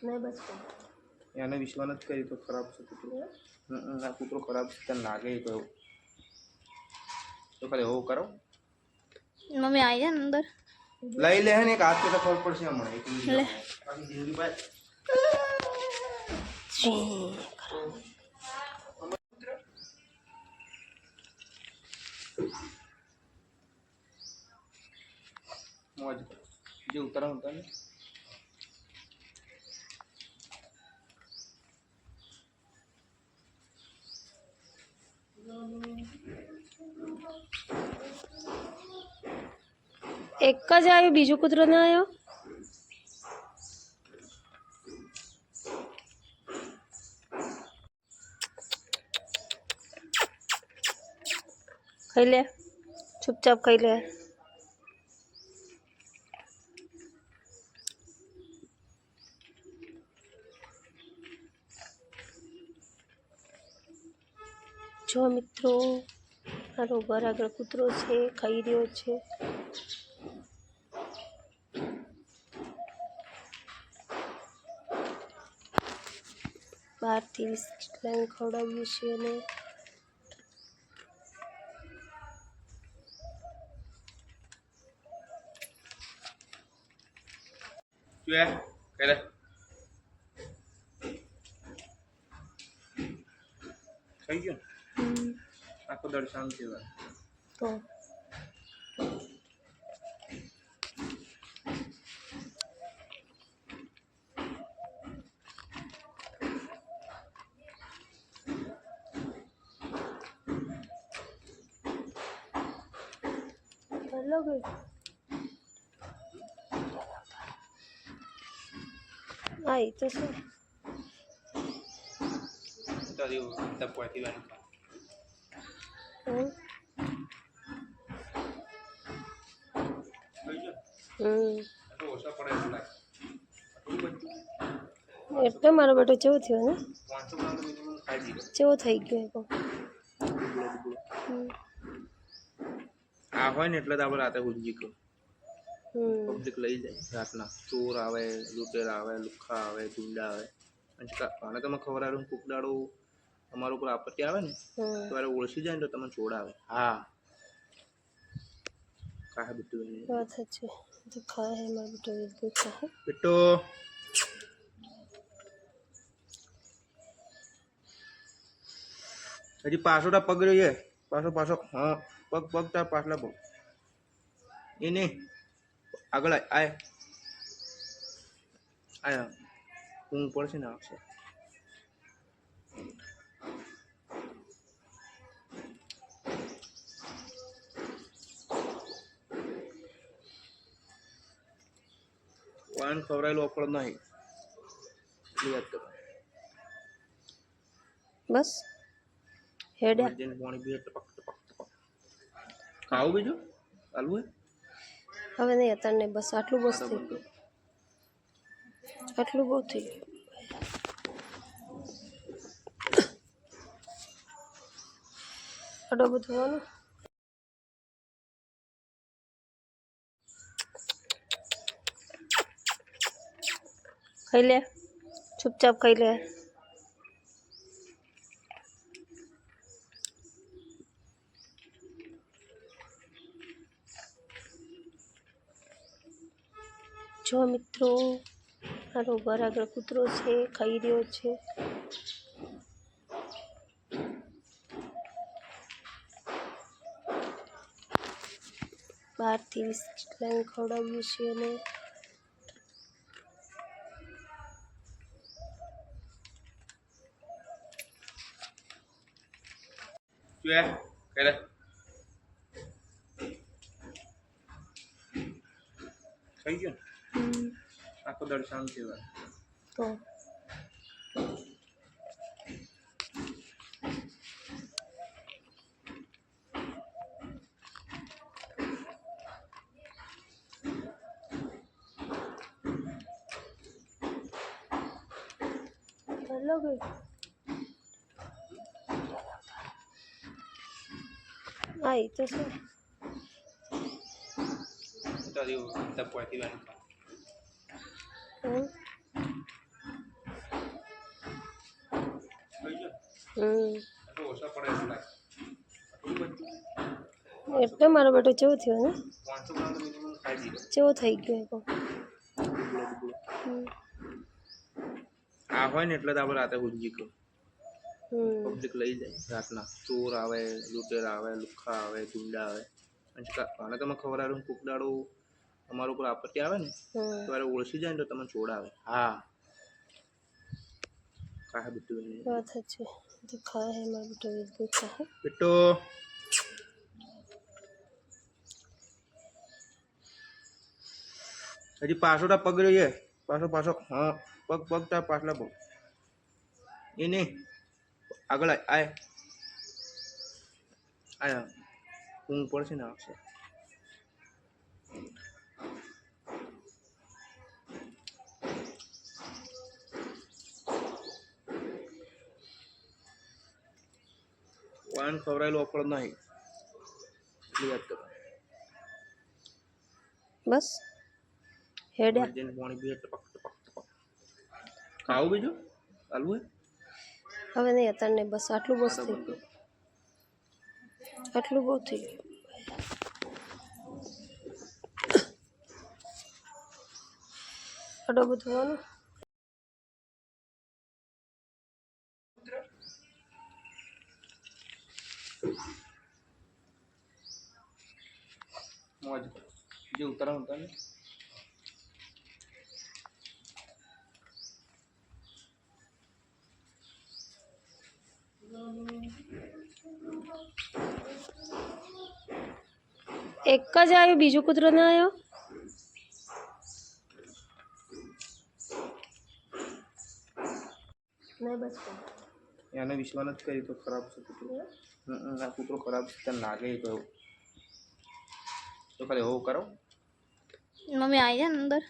नहीं बस એને વિશ્વાસ નથી કરી તો ખરાબ છે કૂતરો આ કૂતરો ખરાબ છે તને લાગે તો એવું તો ખાલી એવું કરો मम्मी आई है अंदर લઈ લે ને એક હાથ તો ખબર પડશે હમણાં એક ले આખી જિંદગી બાદ મોજ જે ઉતારા હોતા ને एक का જ આવ્યો બીજો કૂતરો ના આવ્યો ખાઈ લે ચૂપચાપ ખાઈ લે જો મિત્રો મારો ઘર આગળ કૂતરો છે ખાઈ રહ્યો છે બહારથી બિસ્કિટ લાવીને ખવડાવ્યું છે અને શું કરે થઈ ગયો આખો દર શાંતિ હોય તો हेलो गई आई तो सर તો એવું તબ પહોંચી વાનું થઈ ગયો તો ઓછા પડે એવું લાગે એટલે મારો બેટો કેવો થયો ને 500 ગ્રામ તો મિનિમમ ખાઈ દીધો કેવો થઈ ગયો આ હોય ને એટલે તો આપણે રાતે ઊંઘી ગયો પબ્લિક લઈ જાય રાતના ચોર આવે લૂંટેરા આવે લુખ્ખા આવે ગુંડા આવે અને તમે ખબર આવે કુકડાળો તમારા ઉપર આપત્તિ આવે ને તમારે ઓળખી જાય ને તો તમને છોડાવે હા કાહે બેટું बात अच्छी तो खाया है हमारा बेटो देखा है બેટો હજી પાછો તા પગ રહ્યો પાછો પાછો હા પગ પગ તાર પાછલા પગ એ નહીં આગળ આય આયા ઊંઘ પડશે ને આવશે વાન ખવડાયેલું અફળ નહીં એટલી યાદ કરો बस हेड જેને પાણી પીએ ટપક ટપક ટપક ખાવું બીજું ચાલવું હવે નહીં અત્યારે નહીં બસ આટલું બસ હે થઈ ગયું આટલું બહુ થઈ ગયું આટલું બધું હોવાનું ખાઈ લે ચૂપચાપ ખાઈ લે જો મિત્રો મારો ઘર આગળ કૂતરો છે ખાઈ રહ્યો છે બહારથી બિસ્કિટ લાવીને ખવડાવ્યું છે અને શું કરે થઈ ગયો આખો દર શાંતિ હોય તો हेलो गई आई तो सर તો એવું તબ પહોંચી વાનું તો ઓછા પડે એટલે આટલું બધું એટલે મારો બેટો ચેવો થયો ને 500 ગ્રામ તો મિનિમમ ખાઈ દીધો ચેવો થઈ ગયો એ આ હોય ને એટલે તો આપણે રાતે ઊંઘી ગયો પબ્લિક લઈ જાય રાતના ચોર આવે લૂંટેરા આવે લુખ્ખા આવે ગુંડા આવે અને તમે ખબર આવે કુકડાળો તમારા ઉપર આપત્તિ આવે ને તમારે ઓળખી જાય ને તો તમે છોડાવે હા કાહે બધું વાત સાચી દિખાય હે મારો બેટો દિખાય બેટો હજી પાછો તા પગ રહીએ પાછો હા પગ તા પાછલા પગ એ નહીં આગળ આય ઊંઘ પડશે ને આવશે વાન ખવડાયેલું અફળ નહીં યાદ કરો બસ હેડ્યા પાણી પીએ ટપક ખાવું બીજું ચાલવું હવે નહીં અત્યારે નહીં બસ આટલું બસ થઈ ગયું આટલું બહુ થઈ ગયું આટલું બધું હોવાનું મોજ જે ઉતારા ને એક જ આવ્યો બીજો કૂતરો ના આવ્યો નહીં બસ એને વિશ્વાસ જ કરી તો ખરાબ છે કૂતરો આ કૂતરો ખરાબ છે તને લાગે તો ખાલી હોવું કરો મમ્મી આવી જાય ને અંદર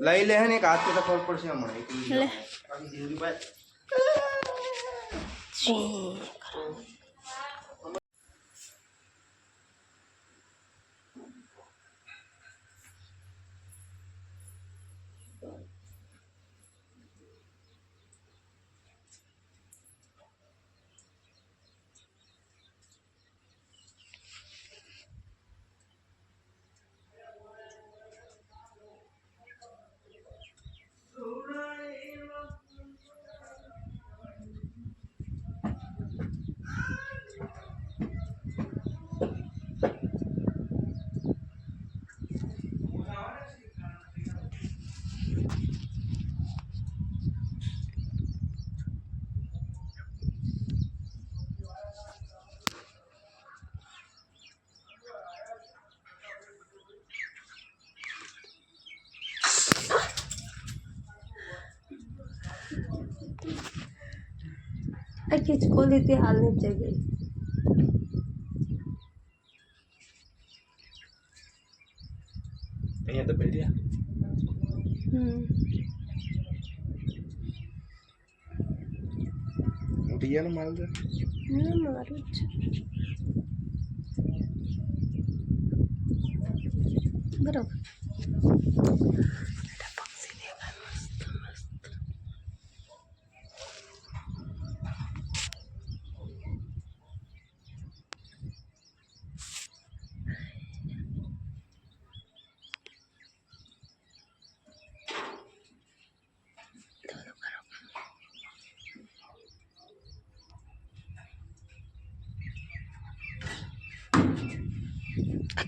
લઈ લે ને એક હાથ તો ખબર પડશે હમણાં લે જિંદગી બાદ ખીચકોલી તે હાલની જ જગ્યાએ અહીંયા તો પહેર્યા ઉઠી ગયા ને માલ તો મારું જ બરાબર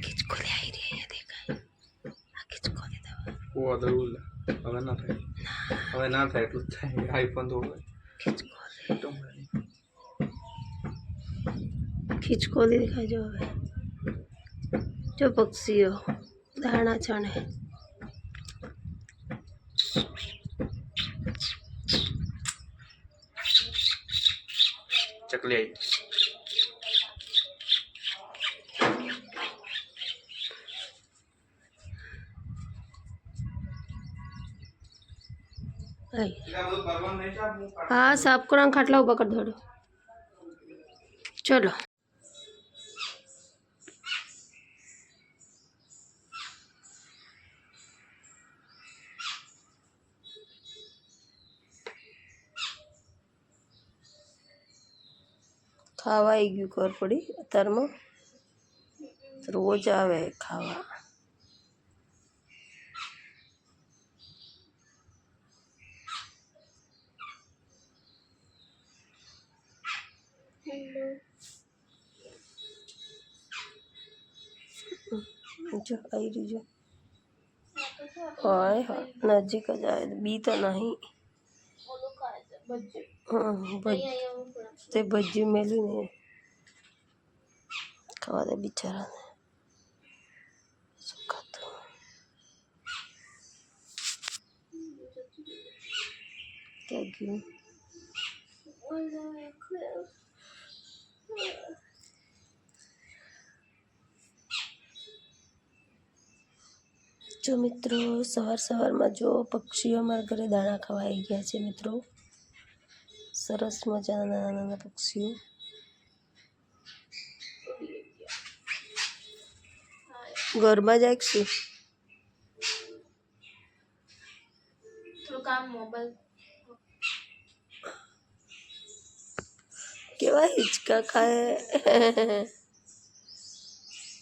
ખીચકોલી આવી રહી અહીંયા દેખાય આ ખીચકોલી દવા ઓ દઉલ હવે ના થાય એટલું જ થાય આઈફોન તો ખીચકોલી દેખાય જો હવે જો પક્ષીઓ દાણા ચણે ચકલી આવી हाँ साफ करो खाटला ऊपर कर दो चलो ખાવા આવી ગયું ખબર પડી અત્યારમાં રોજ આવે ખાવા. જો આવી રહ્યું જો હોય હા નજીક જ આવે બી તો નહીં. તે ભજી મેલી ને ખાવા દે બિચારાને શું ખાતું. ક્યાં ગયું? જો મિત્રો સવારમાં જો પક્ષીઓ અમારા ઘરે દાણા ખાવા આવી ગયા છે મિત્રો. સરસ મજાના નાના નાના પક્ષીઓ. ઘરમાં જાય છે કેવા હિંચકા ખાય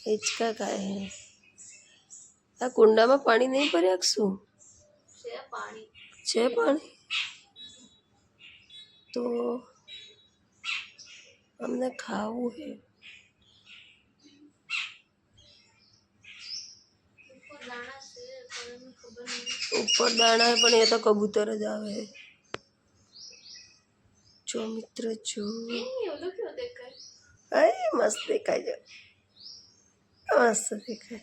હિંચકા ખાય. આ કુંડામાં પાણી નહીં ભર્યા શું છે પાણી તો અમને ખાવું છે. ઉપર દાણા પણ એ તો કબૂતર જ આવે. જો મિત્ર જો મસ્ત દેખાય છે મસ્ત દેખાય.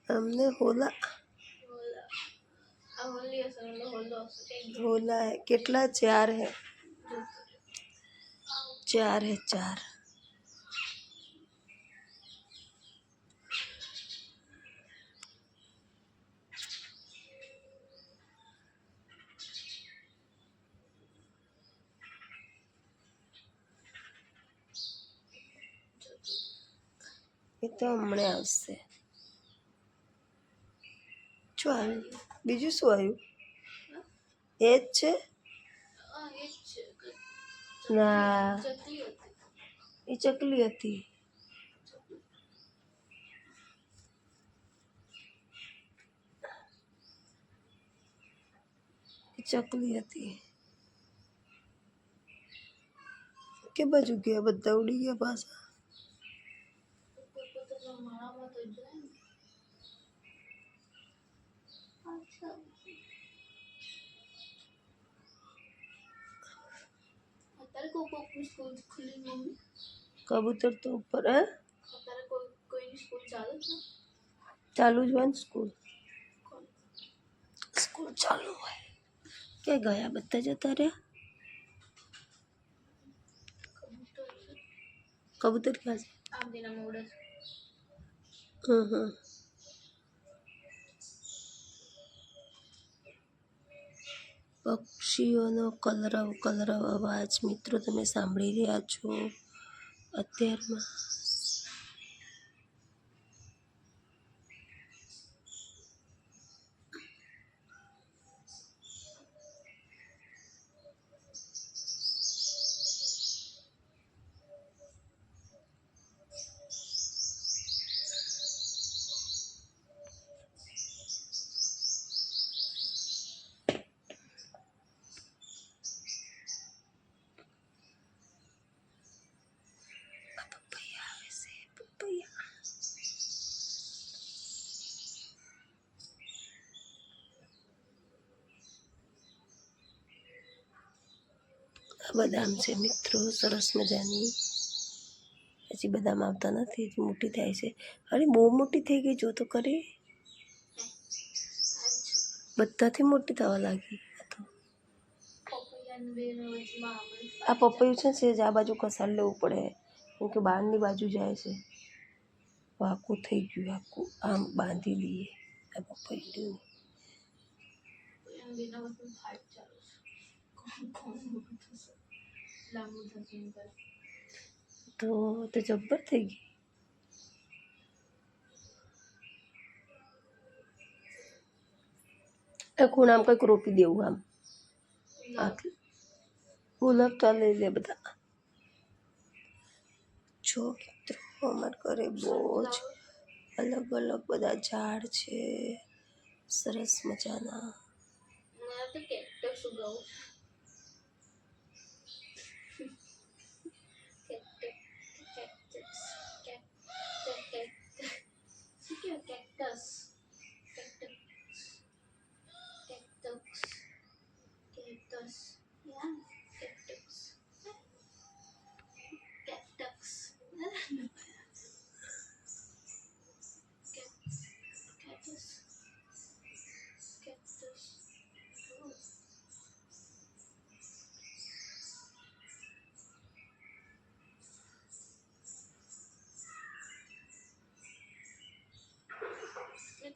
हमने होला होला है કેટલા 4 है 4 है 4. એ તો હમણાં આવશે. શું આવ્યું બીજું શું આવ્યું? એ જ છે ના એ ચકલી હતી. ચકલી હતી. કે બાજુ ગયા બધા ઉડી ગયા પાછા. કબૂતર તો ઉપર હે ચાલુ જ હોય ને સ્કૂલ ચાલુ હોય. ક્યાં ગયા બધા જતા રહ્યા? કબૂતર ક્યાં છે? પક્ષીઓનો કલરવ અવાજ મિત્રો તમે સાંભળી રહ્યા છો અત્યારમાં. બદામ છે મિત્રો સરસ મજાની. હજી બદામ આવતા નથી હજી મોટી થાય છે. અરે બહુ મોટી થઈ ગઈ જો તો કરે બધાથી મોટી થવા લાગી. આ પપૈયું છે સેજ આ બાજુ કસાર લેવું પડે કેમ કે બહારની બાજુ જાય છે. આખું થઈ ગયું આખું આમ બાંધી લઈએ આ પપૈયું. તો જબ્બર થઈ ગઈ. એ ખૂણામાં કંઈક રોપી દેવું આમ આટલું ગુલાબ તો આ લઈ લે બધા. જો મિત્રો અમારા ઘરે બહુ જ અલગ અલગ બધા ઝાડ છે સરસ મજાના. મારે તો કેક્ટસ ઉગાવું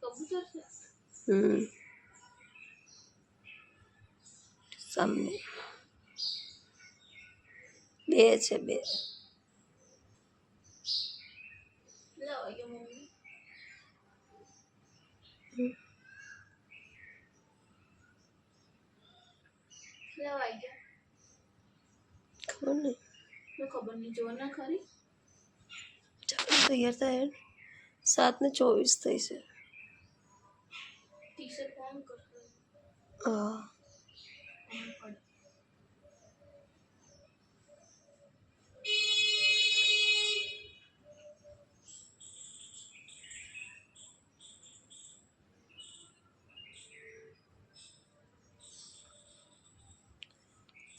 કબૂતર છે. સામને બે છે બે. લાવ અહીંયા મમ્મી લાવ અહીંયા ખબર નહીં મેં ખબર નહીં જોવા ના ખરી ચાલો તૈયાર થાય 7:24 થઈ છે. ટી શર્ટ કોણ કરશે હા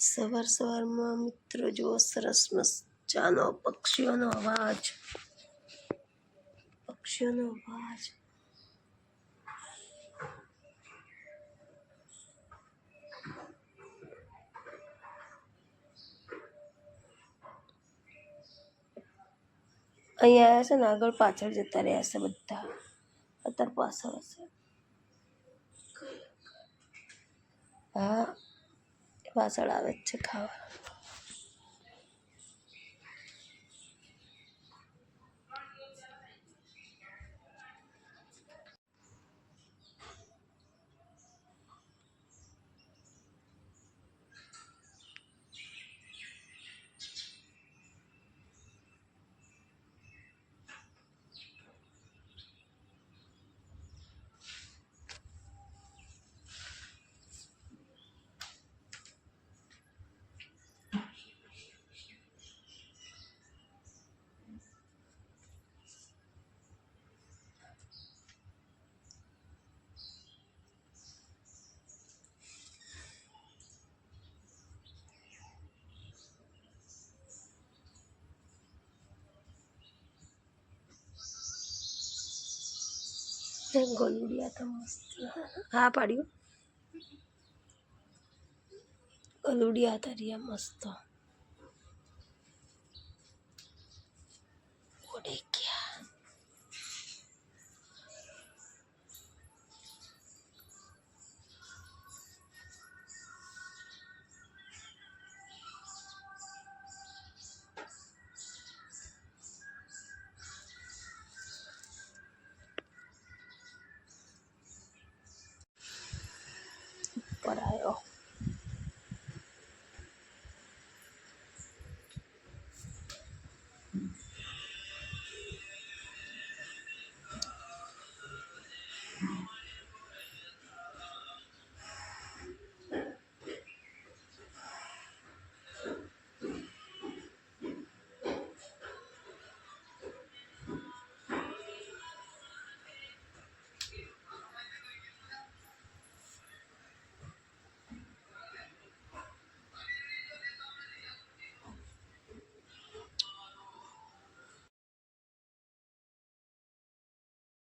સવાર સવારમાં મિત્રો જુઓ સરસ મજાનો પક્ષીઓનો અવાજ. પક્ષીઓનો અવાજ અહીંયા આવ્યા છે ને આગળ પાછળ જતા રહ્યા છે બધા. અત્યારે પાછળ હશે. હા પાછળ આવે જ છે ખાવા. ગલુડિયા તો મસ્ત. હા પાડ્યું ગલુડિયા હતા રહ્યા મસ્ત. ઉડી ગયા. પર આવ્યો